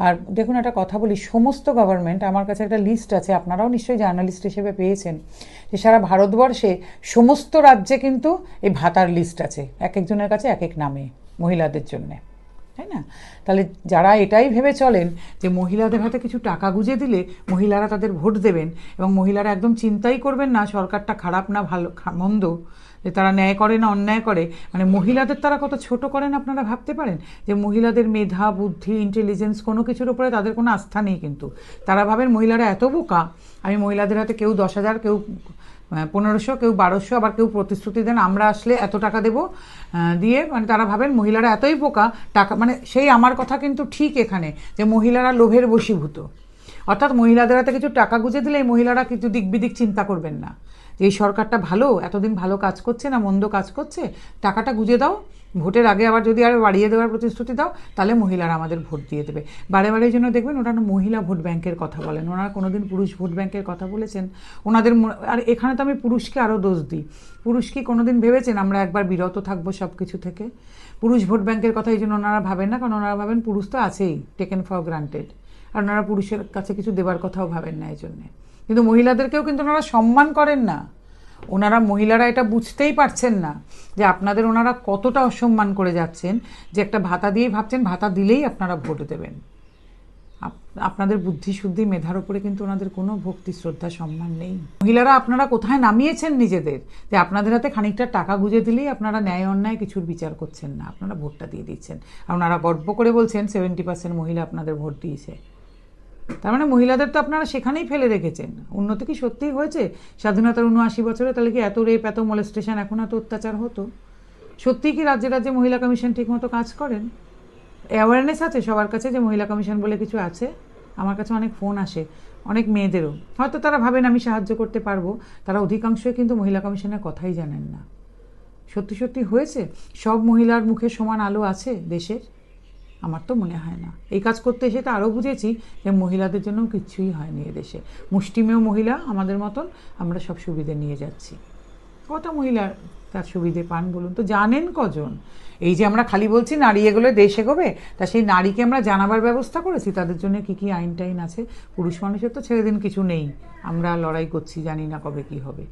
আর দেখুন একটা কথা বলি, সমস্ত গভর্নমেন্ট, আমার কাছে একটা লিস্ট আছে, আপনারাও নিশ্চয়ই জার্নালিস্ট হিসেবে পেয়েছেন, যে সারা ভারতবর্ষে সমস্ত রাজ্যে কিন্তু এই ভাতার লিস্ট আছে, এক একজনের কাছে এক এক নামে মহিলাদের জন্যে, তাই না? তাহলে যারা এটাই ভেবে চলেন যে মহিলাদের হাতে কিছু টাকা গুঁজে দিলে মহিলারা তাদের ভোট দেবেন এবং মহিলারা একদম চিন্তাই করবেন না সরকারটা খারাপ না ভালো মন্দ, যে তারা ন্যায় করে না অন্যায় করে, মানে মহিলাদের তারা কত ছোট করেন আপনারা ভাবতে পারেন? যে মহিলাদের মেধা, বুদ্ধি, ইন্টেলিজেন্স কোনো কিছুর উপরে তাদের কোনো আস্থা নেই, কিন্তু তারা ভাবেন মহিলারা এত বোকা, আমি মহিলাদের হাতে কেউ 10,000, কেউ 1500, কেউ 1200, আবার কেউ প্রতিশ্রুতি দেন আমরা আসলে এত টাকা দেবো দিয়ে, মানে তারা ভাবেন মহিলারা এতই বোকা, টাকা মানে সেই আমার কথা কিন্তু ঠিক এখানে, যে মহিলারা লোভের বশীভূত, অর্থাৎ মহিলাদের হাতে কিছু টাকা গুঁজে দিলে এই মহিলারা কিছু দিক বিদিক চিন্তা করবেন না, যে এই সরকারটা ভালো, এতদিন ভালো কাজ করছে না মন্দ কাজ করছে, টাকাটা গুঁজে দাও, ভোটের আগে আবার যদি আর বাড়িয়ে দেওয়ার প্রতিশ্রুতি দাও, তাহলে মহিলারা আমাদের ভোট দিয়ে দেবে। বারে বারে জন্য দেখবেন ওরা মহিলা ভোট ব্যাংকের কথা বলেন, ওনারা কোনোদিন পুরুষ ভোট ব্যাংকের কথা বলেছেন? ওনাদের আর এখানে তো আমি পুরুষকে আরও দোষ দিই, পুরুষ কি কোনোদিন ভেবেছেন আমরা একবার বিরত থাকবো সব কিছু থেকে? পুরুষ ভোট ব্যাংকের কথা এই জন্য ওনারা ভাবেন না, কারণ ওনারা ভাবেন পুরুষ তো আছেই, টেকেন ফর গ্রান্টেড, আর ওনারা পুরুষের কাছে কিছু দেবার কথাও ভাবেন না এই জন্যে। কিন্তু মহিলাদেরকেও কিন্তু ওনারা সম্মান করেন না, ওনারা মহিলারা এটা বুঝতেই পারছেন না যে আপনাদের ওনারা কতটা অসম্মান করে যাচ্ছেন, যে একটা ভাতা দিয়েই ভাবছেন ভাতা দিলেই আপনারা ভোট দেবেন। আপনাদের বুদ্ধি শুদ্ধি মেধার উপরে কিন্তু ওনাদের কোনো ভক্তি শ্রদ্ধা সম্মান নেই। মহিলারা আপনারা কোথায় নামিয়েছেন নিজেদের, যে আপনাদের হাতে খানিকটা টাকা গুঁজে দিলেই আপনারা ন্যায় অন্যায় কিছুর বিচার করছেন না, আপনারা ভোটটা দিয়ে দিচ্ছেন। আর ওনারা গর্ব করে বলছেন 70% মহিলা আপনাদের ভোট দিয়েছে। তার মানে মহিলাদের তো আপনারা সেখানেই ফেলে রেখেছেন। উন্নতি কি সত্যিই হয়েছে স্বাধীনতার 79 বছরে? তাহলে কি এত রেপ, এত মলেস্টেশন, এখন এত অত্যাচার হতো? সত্যিই কি রাজ্যে রাজ্যে মহিলা কমিশন ঠিকমতো কাজ করেন? অ্যাওয়ারনেস আছে সবার কাছে যে মহিলা কমিশন বলে কিছু আছে? আমার কাছে অনেক ফোন আসে অনেক মেয়েদেরও, হয়তো তারা ভাবেন আমি সাহায্য করতে পারবো, তারা অধিকাংশই কিন্তু মহিলা কমিশনের কথাই জানেন না। সত্যি সত্যি হয়েছে? সব মহিলার মুখে সমান আলো আছে দেশের? আমার তো মনে হয় না। এই কাজ করতে এসে তো আরও বুঝেছি যে মহিলাদের জন্য কিচ্ছুই হয়নি এদেশে। মুষ্টিমেয় মহিলা আমাদের মতন, আমরা সব সুবিধে নিয়ে যাচ্ছি। কত মহিলা তার সুবিধে পান বলুন তো? জানেন কজন? এই যে আমরা খালি বলছি নারী এগোলে দেশ এগোবে, তা সেই নারীকে আমরা জানাবার ব্যবস্থা করেছি তাদের জন্য কী কী আইন টাইন আছে? পুরুষ মানুষের তো ছেড়ে দিন কিছু নেই, আমরা লড়াই করছি, জানি না কবে কী হবে।